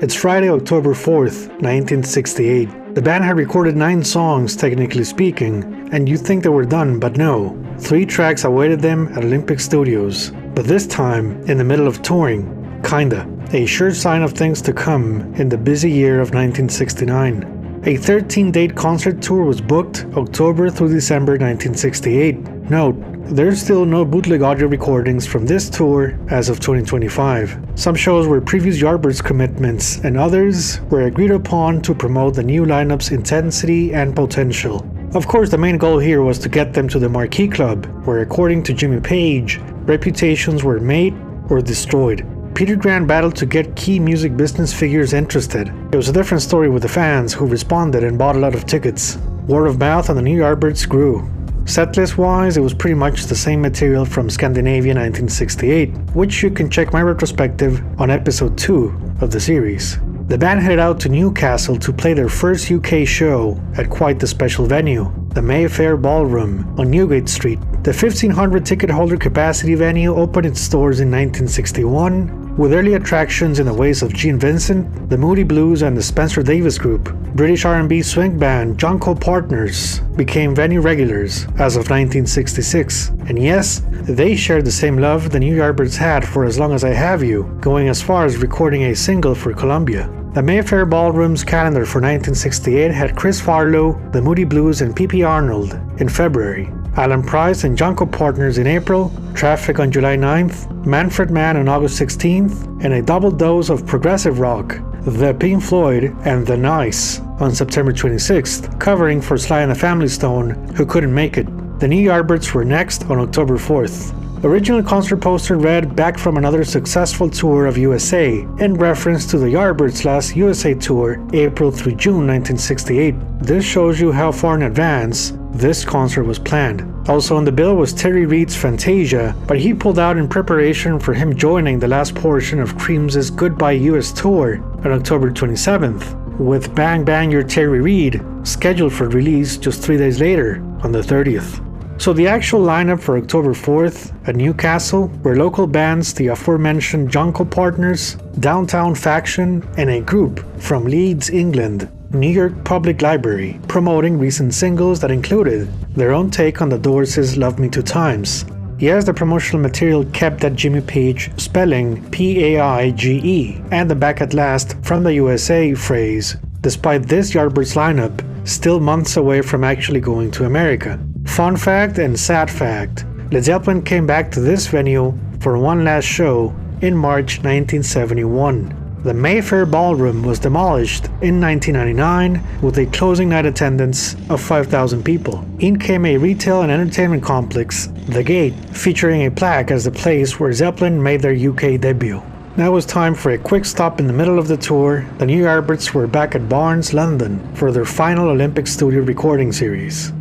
It's Friday, October 4th, 1968. The band had recorded 9 songs, technically speaking, and you'd think they were done, but no. 3 tracks awaited them at Olympic Studios, but this time in the middle of touring. Kinda. A sure sign of things to come in the busy year of 1969. A 13-date concert tour was booked October through December 1968. Note, there's still no bootleg audio recordings from this tour as of 2025. Some shows were previous Yardbirds commitments, and others were agreed upon to promote the new lineup's intensity and potential. Of course, the main goal here was to get them to the Marquee Club, where according to Jimmy Page, reputations were made or destroyed. Peter Grant battled to get key music business figures interested. It was a different story with the fans, who responded and bought a lot of tickets. Word of mouth on the new Yardbirds grew. Setlist-wise, it was pretty much the same material from Scandinavia 1968, which you can check my retrospective on episode 2 of the series. The band headed out to Newcastle to play their first UK show at quite the special venue, the Mayfair Ballroom on Newgate Street. The 1,500 ticket holder capacity venue opened its doors in 1961, with early attractions in the ways of Gene Vincent, the Moody Blues, and the Spencer Davis Group. British R&B swing band Junko Partners became venue regulars as of 1966. And yes, they shared the same love the New Yardbirds had for As Long As I Have You, going as far as recording a single for Columbia. The Mayfair Ballroom's calendar for 1968 had Chris Farlow, the Moody Blues, and P.P. Arnold in February, Alan Price and Junko Partners in April, Traffic on July 9th, Manfred Mann on August 16th, and a double dose of progressive rock, The Pink Floyd and The Nice, on September 26th, covering for Sly and the Family Stone, who couldn't make it. The New Yardbirds were next on October 4th. The original concert poster read "Back from another successful tour of USA," in reference to the Yardbirds' last USA tour, April through June 1968. This shows you how far in advance this concert was planned. Also on the bill was Terry Reid's Fantasia, but he pulled out in preparation for him joining the last portion of Cream's Goodbye US tour on October 27th, with Bang Bang Your Terry Reid scheduled for release just 3 days later, on the 30th. So the actual lineup for October 4th at Newcastle were local bands the aforementioned Junko Partners, Downtown Faction, and a group from Leeds, England, New York Public Library, promoting recent singles that included their own take on the Doors' Love Me 2 Times. Yes, the promotional material kept that Jimmy Page spelling P-A-I-G-E and the back at last from the USA phrase, despite this Yardbirds lineup still months away from actually going to America. Fun fact and sad fact, Led Zeppelin came back to this venue for one last show in March 1971. The Mayfair Ballroom was demolished in 1999 with a closing night attendance of 5,000 people. In came a retail and entertainment complex, The Gate, featuring a plaque as the place where Zeppelin made their UK debut. Now it was time for a quick stop in the middle of the tour. The New Yardbirds were back at Barnes, London for their final Olympic studio recording series.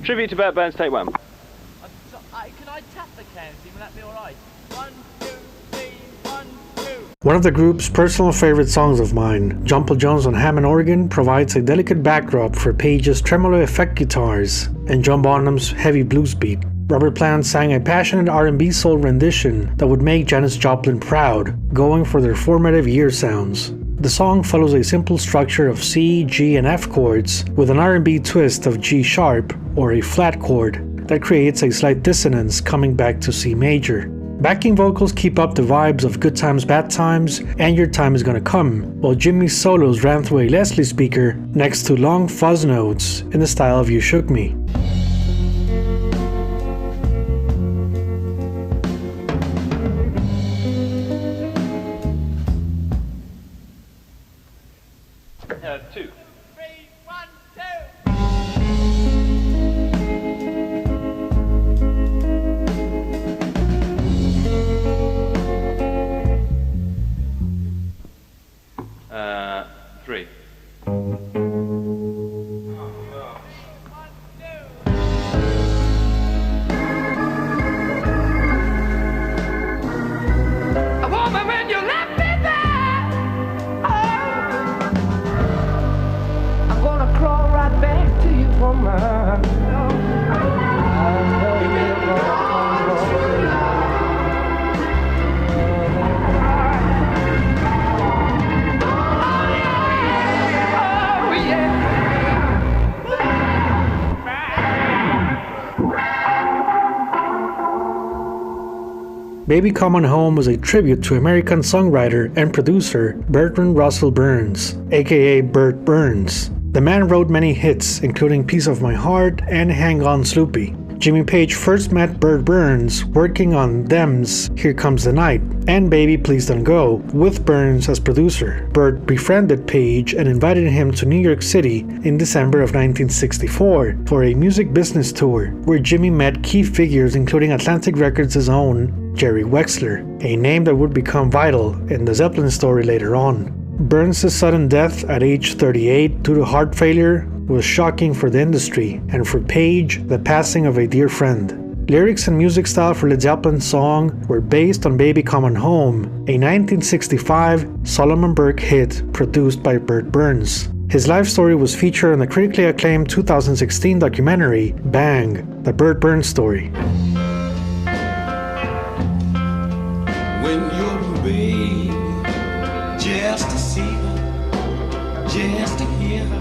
Tribute to Bert Burns, take 1. Can I tap the can? Will that be alright? 1, 2, 3, 1, 2. One of the group's personal favorite songs of mine, Jumble Jones on Hammond organ, provides a delicate backdrop for Page's tremolo effect guitars and John Bonham's heavy blues beat. Robert Plant sang a passionate R&B soul rendition that would make Janis Joplin proud, going for their formative year sounds. The song follows a simple structure of C, G, and F chords with an R&B twist of G sharp, or a flat chord, that creates a slight dissonance coming back to C major. Backing vocals keep up the vibes of Good Times, Bad Times, and Your Time Is Gonna Come, while Jimmy's solos ran through a Leslie speaker next to long fuzz notes in the style of You Shook Me. Baby Come On Home was a tribute to American songwriter and producer Bertrand Russell Burns, aka Bert Burns. The man wrote many hits, including Piece of My Heart and Hang On Sloopy. Jimmy Page first met Bert Burns working on Them's Here Comes the Night and Baby Please Don't Go, with Burns as producer. Bert befriended Page and invited him to New York City in December of 1964 for a music business tour, where Jimmy met key figures including Atlantic Records' own Jerry Wexler, a name that would become vital in the Zeppelin story later on. Burns' sudden death at age 38 due to heart failure was shocking for the industry, and for Page, the passing of a dear friend. Lyrics and music style for Led Zeppelin's song were based on Baby Come On Home, a 1965 Solomon Burke hit produced by Bert Burns. His life story was featured in the critically acclaimed 2016 documentary Bang, The Bert Burns Story. When you're baby, just to see her, just to hear her.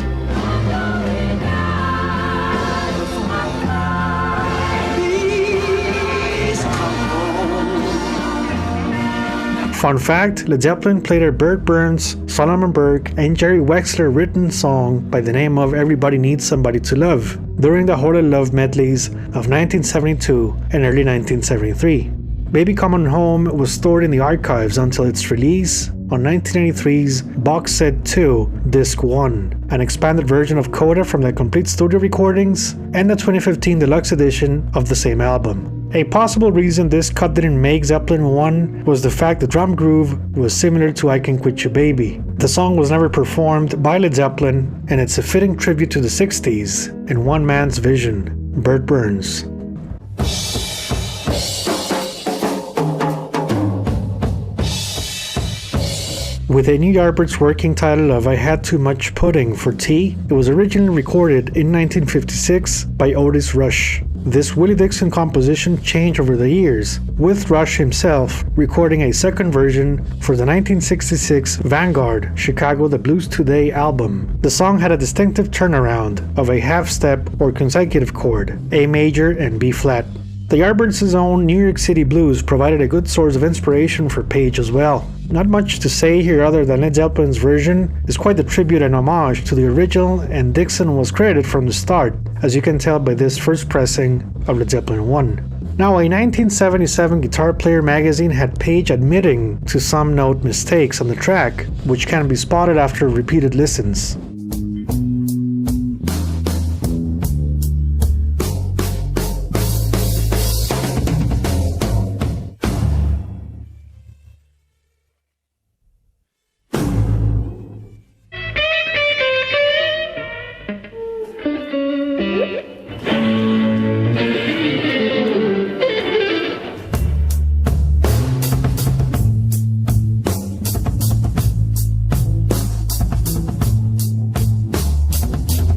Fun fact, Led Zeppelin played a Bert Burns, Solomon Burke, and Jerry Wexler written song by the name of Everybody Needs Somebody to Love during the Whole Love medleys of 1972 and early 1973. Baby Come On Home was stored in the archives until its release on 1983's Box Set 2, Disc 1, an expanded version of Coda from the complete studio recordings, and the 2015 deluxe edition of the same album. A possible reason this cut didn't make Zeppelin 1 was the fact the drum groove was similar to I Can Quit You Baby. The song was never performed by Led Zeppelin, and it's a fitting tribute to the 60s and one man's vision, Bert Burns. With a new Yardbirds working title of I Had Too Much Pudding for Tea, it was originally recorded in 1956 by Otis Rush. This Willie Dixon composition changed over the years, with Rush himself recording a second version for the 1966 Vanguard Chicago The Blues Today album. The song had a distinctive turnaround of a half-step or consecutive chord, A major and B flat. The Yardbirds' own New York City blues provided a good source of inspiration for Page as well. Not much to say here other than Led Zeppelin's version is quite the tribute and homage to the original, and Dixon was credited from the start, as you can tell by this first pressing of Led Zeppelin 1. Now, a 1977 Guitar Player magazine had Page admitting to some note mistakes on the track, which can be spotted after repeated listens.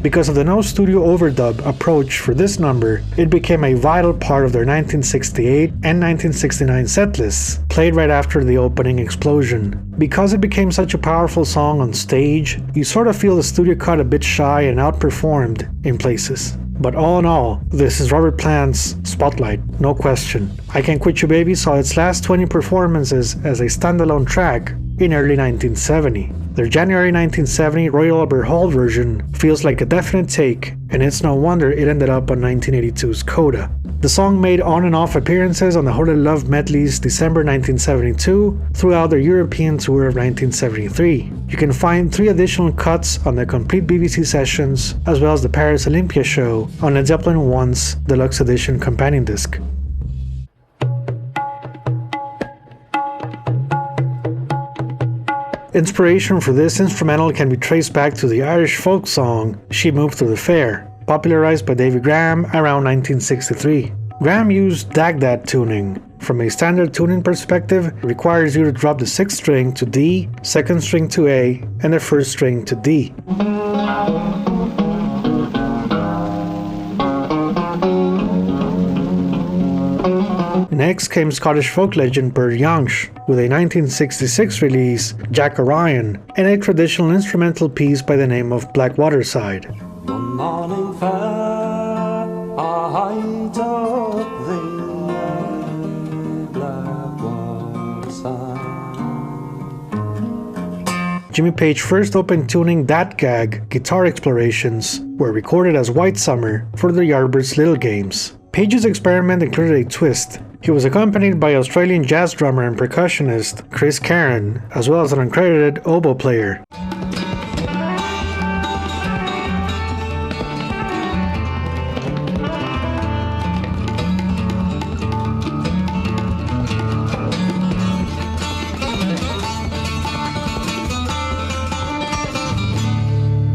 Because of the no studio overdub approach for this number, it became a vital part of their 1968 and 1969 setlists, played right after the opening explosion. Because it became such a powerful song on stage, you sort of feel the studio cut a bit shy and outperformed in places. But all in all, this is Robert Plant's Spotlight, no question. I Can Quit You Baby saw its last 20 performances as a standalone track in early 1970. Their January 1970 Royal Albert Hall version feels like a definite take, and it's no wonder it ended up on 1982's Coda. The song made on and off appearances on the Whole Love medleys December 1972 throughout their European tour of 1973. You can find 3 additional cuts on the complete BBC sessions, as well as the Paris Olympia show on Led Zeppelin 1's Deluxe Edition companion disc. Inspiration for this instrumental can be traced back to the Irish folk song She Moved Through the Fair, popularized by David Graham around 1963. Graham used Dagdat tuning. From a standard tuning perspective, it requires you to drop the 6th string to D, 2nd string to A, and the 1st string to D. Next came Scottish folk legend Bert Jansch with a 1966 release, Jack Orion, and a traditional instrumental piece by the name of Black Waterside. One morning fair, I took the black Jimmy Page's first open tuning that gag guitar explorations were recorded as White Summer for the Yardbirds' Little Games. Page's experiment included a twist. He was accompanied by Australian jazz drummer and percussionist Chris Caron, as well as an uncredited oboe player.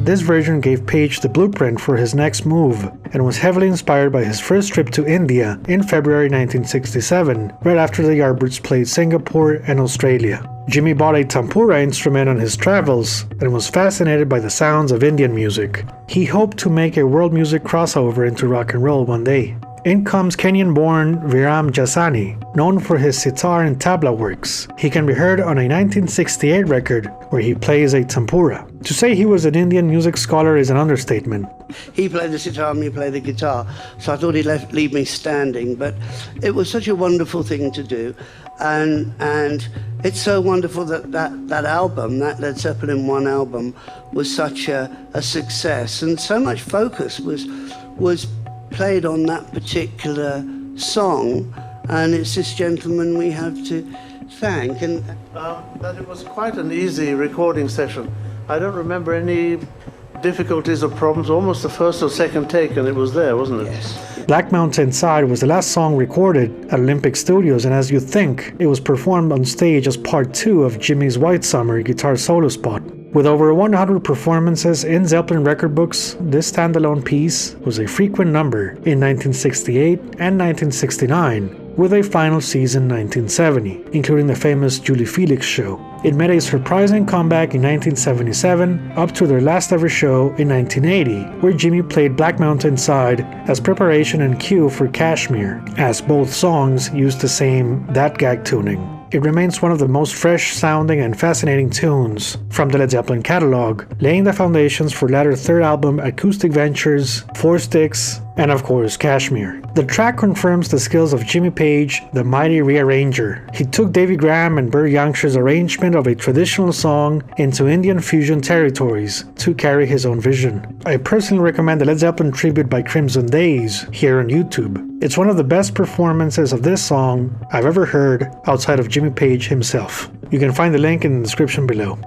This version gave Page the blueprint for his next move and was heavily inspired by his first trip to India in February 1967, right after the Yardbirds played Singapore and Australia. Jimmy bought a tampura instrument on his travels and was fascinated by the sounds of Indian music. He hoped to make a world music crossover into rock and roll one day. In comes Kenyan-born Viram Jasani, known for his sitar and tabla works. He can be heard on a 1968 record where he plays a tampura. To say he was an Indian music scholar is an understatement. He played the sitar and me played the guitar, so I thought he'd leave me standing, but it was such a wonderful thing to do, and it's so wonderful that album, that Led Zeppelin 1 album, was such a success, and so much focus was played on that particular song, and it's this gentleman we have to thank. And that it was quite an easy recording session. I don't remember any difficulties or problems. Almost the first or second take, and it was there, wasn't it? Yes. Black Mountain Side was the last song recorded at Olympic Studios, and as you think, it was performed on stage as part 2 of Jimmy's White Summer guitar solo spot. With over 100 performances in Zeppelin record books, this standalone piece was a frequent number in 1968 and 1969, with a final season 1970, including the famous Julie Felix show. It made a surprising comeback in 1977, up to their last ever show in 1980, where Jimmy played Black Mountain Side as preparation and cue for Kashmir, as both songs used the same that gag tuning. It remains one of the most fresh sounding and fascinating tunes from the Led Zeppelin catalog, laying the foundations for latter third album Acoustic Ventures, Four Sticks, and of course Kashmir. The track confirms the skills of Jimmy Page, the mighty rearranger. He took Davy Graham and Burt Youngster's arrangement of a traditional song into Indian fusion territories to carry his own vision. I personally recommend the Led Zeppelin tribute by Crimson Days here on YouTube. It's one of the best performances of this song I've ever heard outside of Jimmy Page himself. You can find the link in the description below.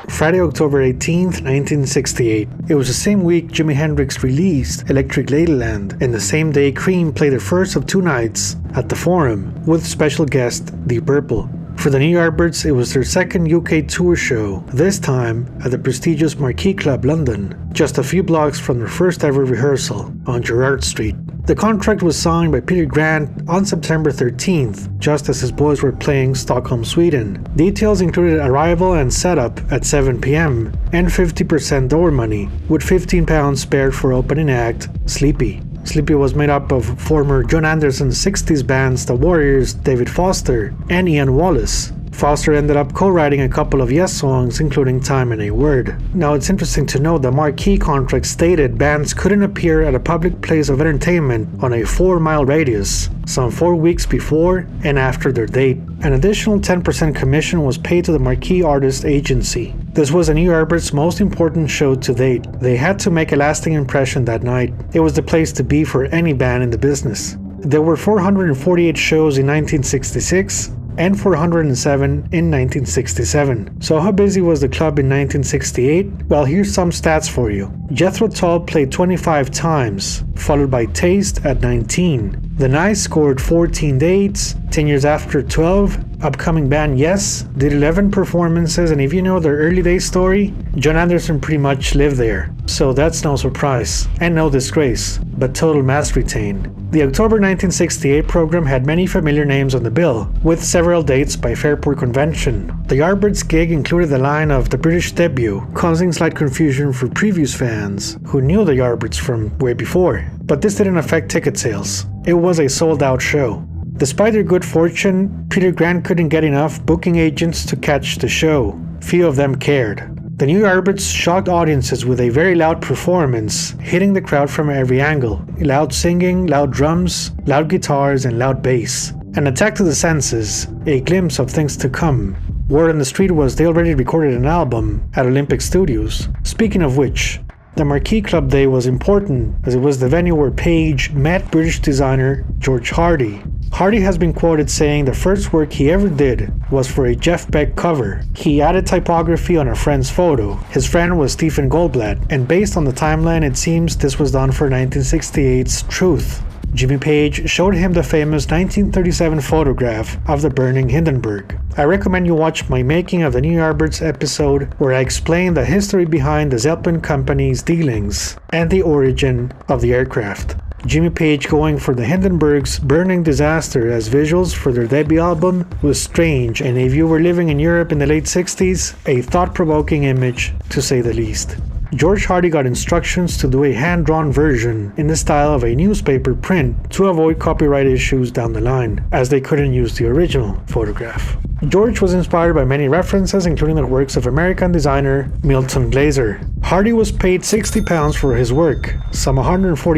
Friday, October 18th, 1968. It was the same week Jimi Hendrix released Electric Ladyland, and the same day Cream played their first of 2 nights at the Forum with special guest Deep Purple. For the New Yardbirds, it was their second UK tour show, this time at the prestigious Marquee Club London, just a few blocks from their first ever rehearsal on Gerrard Street. The contract was signed by Peter Grant on September 13th, just as his boys were playing Stockholm, Sweden. Details included arrival and setup at 7 p.m. and 50% door money, with £15 spared for opening act Sleepy. Sleepy was made up of former John Anderson's 60s bands The Warriors, David Foster, and Ian Wallace. Foster ended up co-writing a couple of Yes songs, including Time and a Word. Now it's interesting to note the Marquee contract stated bands couldn't appear at a public place of entertainment on a 4-mile radius, some 4 weeks before and after their date. An additional 10% commission was paid to the Marquee Artist Agency. This was the New Yardbirds' most important show to date. They had to make a lasting impression that night. It was the place to be for any band in the business. There were 448 shows in 1966, and 407 in 1967. So how busy was the club in 1968? Well, here's some stats for you. Jethro Tull played 25 times, followed by Taste at 19. The Nice scored 14 dates. 10 years after 12, upcoming band Yes did 11 performances, and if you know their early days story, John Anderson pretty much lived there. So that's no surprise, and no disgrace, but total mass retained. The October 1968 program had many familiar names on the bill, with several dates by Fairport Convention. The Yardbirds gig included the line of the British debut, causing slight confusion for previous fans who knew the Yardbirds from way before. But this didn't affect ticket sales. It was a sold-out show. Despite their good fortune, Peter Grant couldn't get enough booking agents to catch the show. Few of them cared. The New Yardbirds shocked audiences with a very loud performance, hitting the crowd from every angle. Loud singing, loud drums, loud guitars, and loud bass. An attack to the senses, a glimpse of things to come. Word on the street was they already recorded an album at Olympic Studios. Speaking of which, the Marquee Club Day was important as it was the venue where Page met British designer George Hardy. Hardy has been quoted saying the first work he ever did was for a Jeff Beck cover. He added typography on a friend's photo. His friend was Stephen Goldblatt, and based on the timeline it seems this was done for 1968's Truth. Jimmy Page showed him the famous 1937 photograph of the burning Hindenburg. I recommend you watch my Making of the New Yardbirds episode where I explain the history behind the Zeppelin company's dealings and the origin of the aircraft. Jimmy Page going for the Hindenburg's burning disaster as visuals for their debut album was strange, and if you were living in Europe in the late 60s, a thought-provoking image to say the least. George Hardy got instructions to do a hand-drawn version in the style of a newspaper print to avoid copyright issues down the line, as they couldn't use the original photograph. George was inspired by many references, including the works of American designer Milton Glaser. Hardy was paid £60 for his work, some $140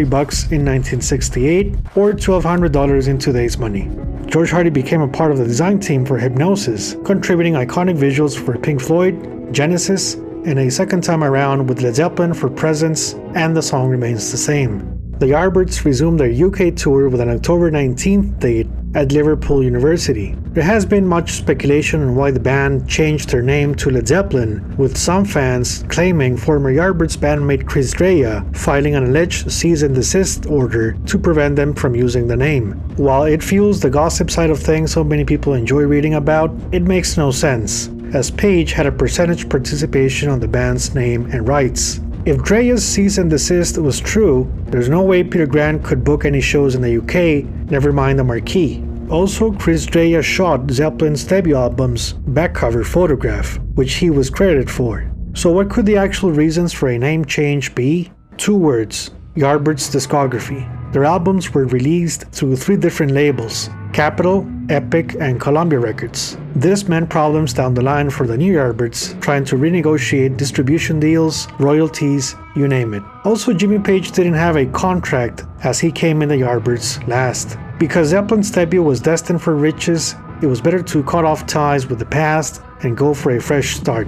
in 1968 or $1,200 in today's money. George Hardy became a part of the design team for Hypnosis, contributing iconic visuals for Pink Floyd, Genesis, and a second time around with Led Zeppelin for Presence, and the song remains the same. The Yardbirds resumed their UK tour with an October 19th date at Liverpool University. There has been much speculation on why the band changed their name to Led Zeppelin, with some fans claiming former Yardbirds bandmate Chris Dreja filing an alleged cease and desist order to prevent them from using the name. While it fuels the gossip side of things so many people enjoy reading about, it makes no sense, as Page had a percentage participation on the band's name and rights. If Dreja's cease and desist was true, there's no way Peter Grant could book any shows in the UK, never mind the Marquee. Also, Chris Dreja shot Zeppelin's debut album's back cover photograph, which he was credited for. So what could the actual reasons for a name change be? 2 words: Yardbirds discography. Their albums were released through 3 different labels: Capitol, Epic, and Columbia Records. This meant problems down the line for the new Yardbirds, trying to renegotiate distribution deals, royalties, you name it. Also, Jimmy Page didn't have a contract as he came in the Yardbirds last. Because Zeppelin's debut was destined for riches, it was better to cut off ties with the past and go for a fresh start.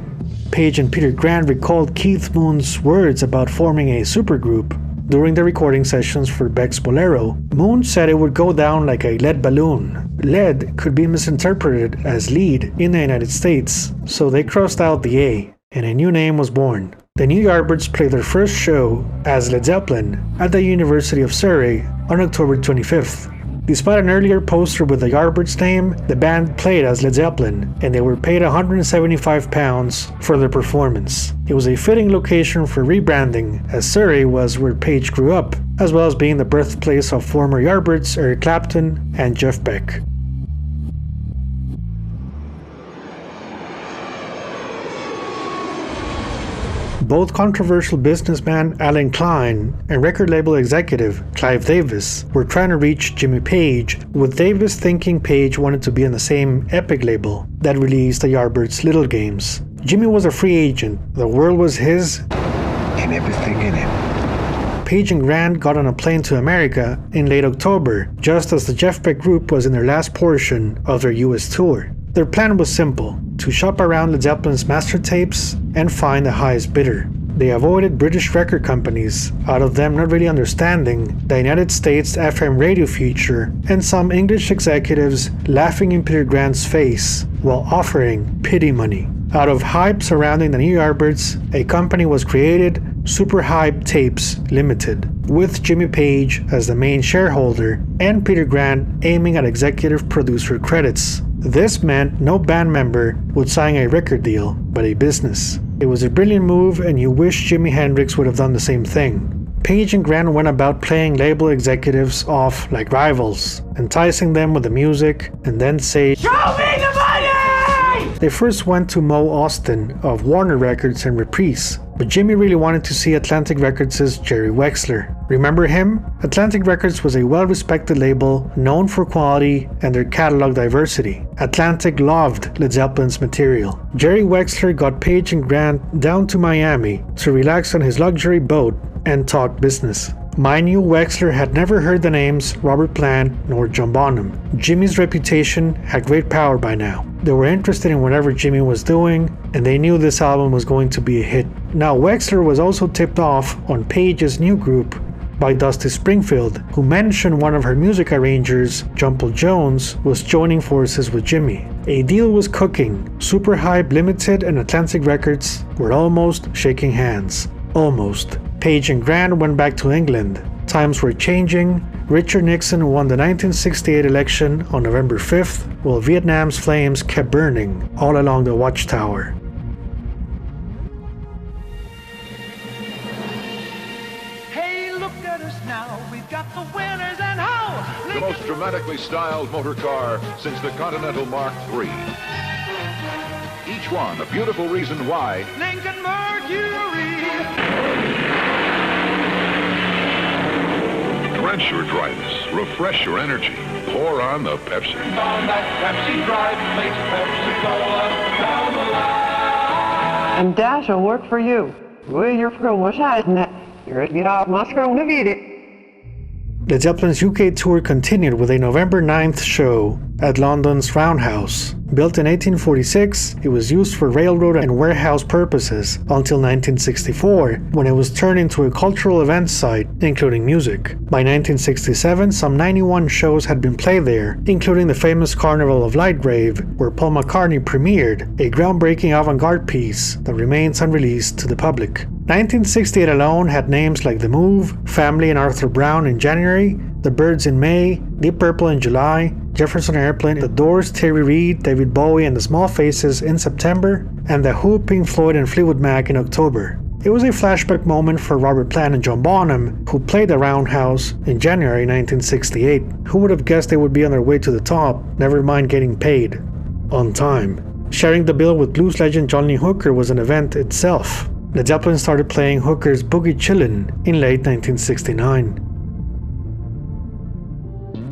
Page and Peter Grant recalled Keith Moon's words about forming a supergroup. During the recording sessions for Beck's Bolero, Moon said it would go down like a lead balloon. Lead could be misinterpreted as lead in the United States, so they crossed out the A, and a new name was born. The New Yardbirds played their first show as Led Zeppelin at the University of Surrey on October 25th. Despite an earlier poster with the Yardbirds name, the band played as Led Zeppelin, and they were paid £175 for their performance. It was a fitting location for rebranding, as Surrey was where Page grew up, as well as being the birthplace of former Yardbirds Eric Clapton and Jeff Beck. Both controversial businessman Alan Klein and record label executive Clive Davis were trying to reach Jimmy Page, with Davis thinking Page wanted to be on the same Epic label that released the Yardbirds' Little Games. Jimmy was a free agent, the world was his, and everything in it. Page and Grant got on a plane to America in late October, just as the Jeff Beck group was in their last portion of their US tour. Their plan was simple: to shop around Led Zeppelin's master tapes and find the highest bidder. They avoided British record companies, out of them not really understanding the United States FM radio feature, and some English executives laughing in Peter Grant's face while offering pity money. Out of hype surrounding the New Yardbirds, a company was created, Super Hype Tapes Limited, with Jimmy Page as the main shareholder and Peter Grant aiming at executive producer credits. This meant no band member would sign a record deal, but a business. It was a brilliant move, and you wish Jimi Hendrix would have done the same thing. Page and Grant went about playing label executives off like rivals, enticing them with the music, and then say, "Show me the money!" They first went to Mo Austin of Warner Records and Reprise, but Jimmy really wanted to see Atlantic Records' Jerry Wexler. Remember him? Atlantic Records was a well-respected label known for quality and their catalog diversity. Atlantic loved Led Zeppelin's material. Jerry Wexler got Page and Grant down to Miami to relax on his luxury boat and talk business. Mind you, Wexler had never heard the names Robert Plant nor John Bonham. Jimmy's reputation had great power by now. They were interested in whatever Jimmy was doing, and they knew this album was going to be a hit. Now, Wexler was also tipped off on Page's new group by Dusty Springfield, who mentioned one of her music arrangers, John Paul Jones, was joining forces with Jimmy. A deal was cooking. Super Hype Limited and Atlantic Records were almost shaking hands. Almost. Page and Grant went back to England. Times were changing. Richard Nixon won the 1968 election on November 5th, while Vietnam's flames kept burning all along the Watchtower. Hey, look at us now, we've got the winners and how! The most dramatically styled motor car since the Continental Mark III. Each one a beautiful reason why Lincoln Mercury! quench your dryness, refresh your energy, pour on the Pepsi. On that Pepsi drive makes Pepsi-Cola down the line. And Dash will work for you. Well, you're from what's hiding it. You're to get off my scroll to beat it. The Zeppelin's UK tour continued with a November 9th show at London's Roundhouse. Built in 1846, it was used for railroad and warehouse purposes until 1964, when it was turned into a cultural event site, including music. By 1967, some 91 shows had been played there, including the famous Carnival of Light rave, where Paul McCartney premiered, a groundbreaking avant-garde piece that remains unreleased to the public. 1968 alone had names like The Move, Family and Arthur Brown in January, The Byrds in May, Deep Purple in July, Jefferson Airplane, The Doors, Terry Reid, David Bowie and the Small Faces in September, and The Who, Pink Floyd and Fleetwood Mac in October. It was a flashback moment for Robert Plant and John Bonham, who played the Roundhouse in January 1968. Who would have guessed they would be on their way to the top, never mind getting paid on time. Sharing the bill with blues legend John Lee Hooker was an event itself. The Zeppelin started playing Hooker's Boogie Chillin' in late 1969.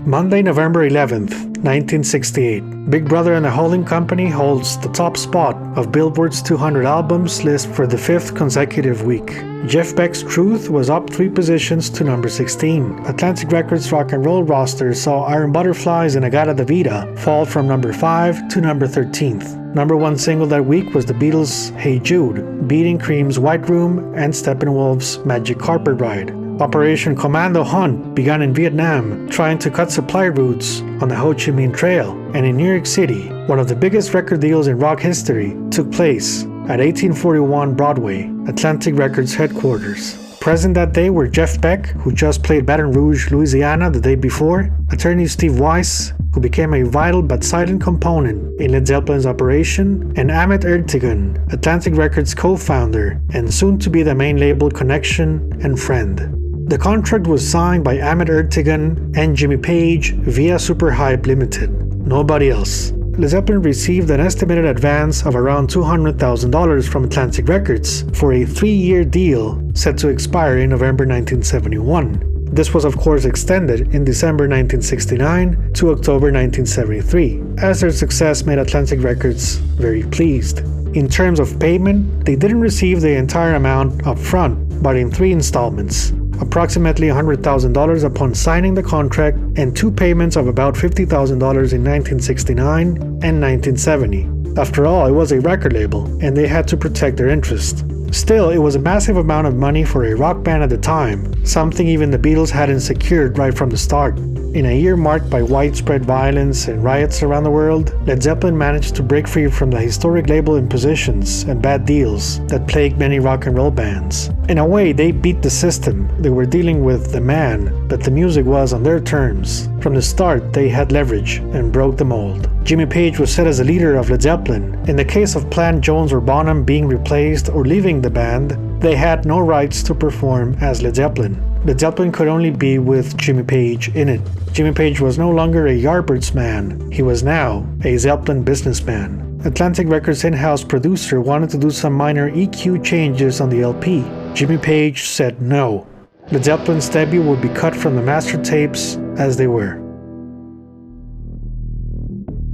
Monday, November 11th, 1968. Big Brother and the Holding Company holds the top spot of Billboard's 200 albums list for the 5th consecutive week. Jeff Beck's Truth was up 3 positions to number 16. Atlantic Records' rock and roll roster saw Iron Butterflies and Agata Vida fall from number 5 to number 13th. Number 1 single that week was the Beatles' Hey Jude, beating Cream's White Room and Steppenwolf's Magic Carpet Ride. Operation Commando Hunt began in Vietnam, trying to cut supply routes on the Ho Chi Minh Trail, and in New York City, one of the biggest record deals in rock history took place at 1841 Broadway, Atlantic Records headquarters. Present that day were Jeff Beck, who just played Baton Rouge, Louisiana the day before, attorney Steve Weiss, who became a vital but silent component in Led Zeppelin's operation, and Ahmet Ertegun, Atlantic Records co-founder and soon to be the main label connection and friend. The contract was signed by Ahmet Ertegun and Jimmy Page via Super Hype Limited. Nobody else. Led Zeppelin received an estimated advance of around $200,000 from Atlantic Records for a 3-year deal set to expire in November 1971. This was of course extended in December 1969 to October 1973, as their success made Atlantic Records very pleased. In terms of payment, they didn't receive the entire amount up front, but in 3 installments. Approximately $100,000 upon signing the contract and 2 payments of about $50,000 in 1969 and 1970. After all, it was a record label, and they had to protect their interest. Still, it was a massive amount of money for a rock band at the time, something even the Beatles hadn't secured right from the start. In a year marked by widespread violence and riots around the world, Led Zeppelin managed to break free from the historic label impositions and bad deals that plagued many rock and roll bands. In a way, they beat the system. They were dealing with the man, but the music was on their terms. From the start, they had leverage and broke the mold. Jimmy Page was set as the leader of Led Zeppelin. In the case of Plant, Jones or Bonham being replaced or leaving the band, they had no rights to perform as Led Zeppelin. Led Zeppelin could only be with Jimmy Page in it. Jimmy Page was no longer a Yardbirds man, he was now a Zeppelin businessman. Atlantic Records' in-house producer wanted to do some minor EQ changes on the LP. Jimmy Page said no. Led Zeppelin's debut would be cut from the master tapes as they were.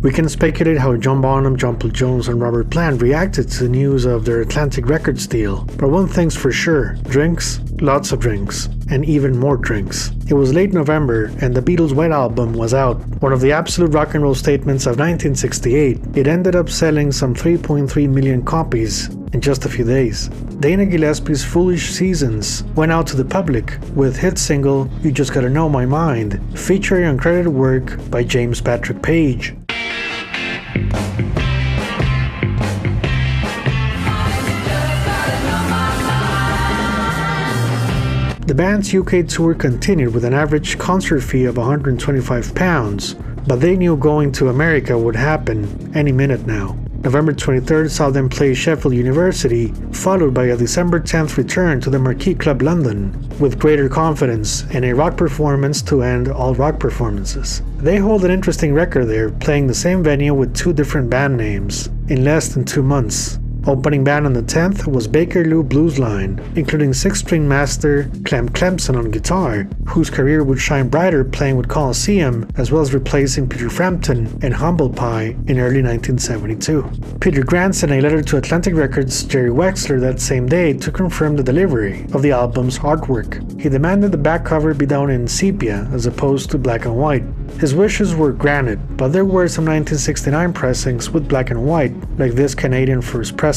We can speculate how John Bonham, John Paul Jones, and Robert Plant reacted to the news of their Atlantic Records deal, but one thing's for sure: drinks, lots of drinks, and even more drinks. It was late November, and the Beatles' White Album was out, one of the absolute rock and roll statements of 1968. It ended up selling some 3.3 million copies in just a few days. Dana Gillespie's Foolish Seasons went out to the public with hit single You Just Gotta Know My Mind, featuring uncredited work by James Patrick Page. The band's UK tour continued with an average concert fee of £125, but they knew going to America would happen any minute now. November 23rd saw them play Sheffield University, followed by a December 10th return to the Marquee Club London, with greater confidence and a rock performance to end all rock performances. They hold an interesting record there, playing the same venue with two different band names in less than 2 months. Opening band on the 10th was Bakerloo Blues Line, including 6-string master Clem Clemson on guitar, whose career would shine brighter playing with Coliseum, as well as replacing Peter Frampton and Humble Pie in early 1972. Peter Grant sent a letter to Atlantic Records' Jerry Wexler that same day to confirm the delivery of the album's artwork. He demanded the back cover be done in sepia as opposed to black and white. His wishes were granted, but there were some 1969 pressings with black and white, like this Canadian first pressing.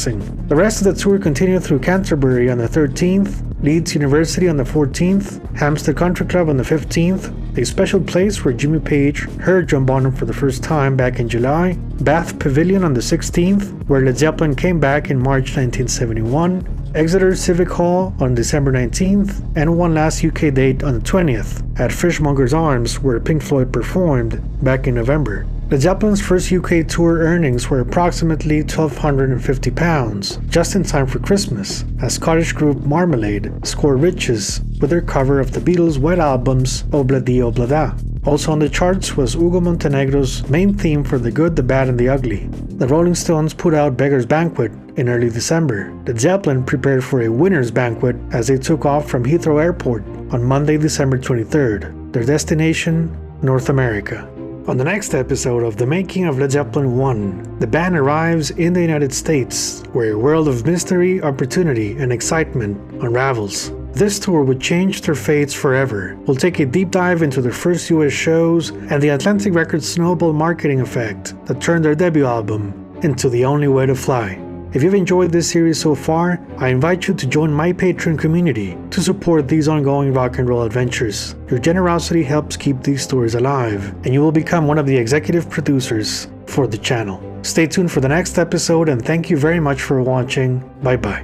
The rest of the tour continued through Canterbury on the 13th, Leeds University on the 14th, Hampstead Country Club on the 15th, a special place where Jimmy Page heard John Bonham for the first time back in July, Bath Pavilion on the 16th, where Led Zeppelin came back in March 1971, Exeter Civic Hall on December 19th, and one last UK date on the 20th, at Fishmonger's Arms, where Pink Floyd performed back in November. Led Zeppelin's first UK tour earnings were approximately £1,250, just in time for Christmas, as Scottish group Marmalade scored riches with their cover of the Beatles' White Album's Obladi Oblada. Also on the charts was Ugo Montenegro's main theme for The Good, the Bad and the Ugly. The Rolling Stones put out Beggar's Banquet in early December. Led Zeppelin prepared for a winner's banquet as they took off from Heathrow Airport on Monday, December 23rd. Their destination, North America. On the next episode of The Making of Led Zeppelin 1, the band arrives in the United States, where a world of mystery, opportunity, and excitement unravels. This tour would change their fates forever. We'll take a deep dive into their first US shows and the Atlantic Records snowball marketing effect that turned their debut album into The Only Way to Fly. If you've enjoyed this series so far, I invite you to join my Patreon community to support these ongoing rock and roll adventures. Your generosity helps keep these stories alive, and you will become one of the executive producers for the channel. Stay tuned for the next episode, and thank you very much for watching. Bye bye.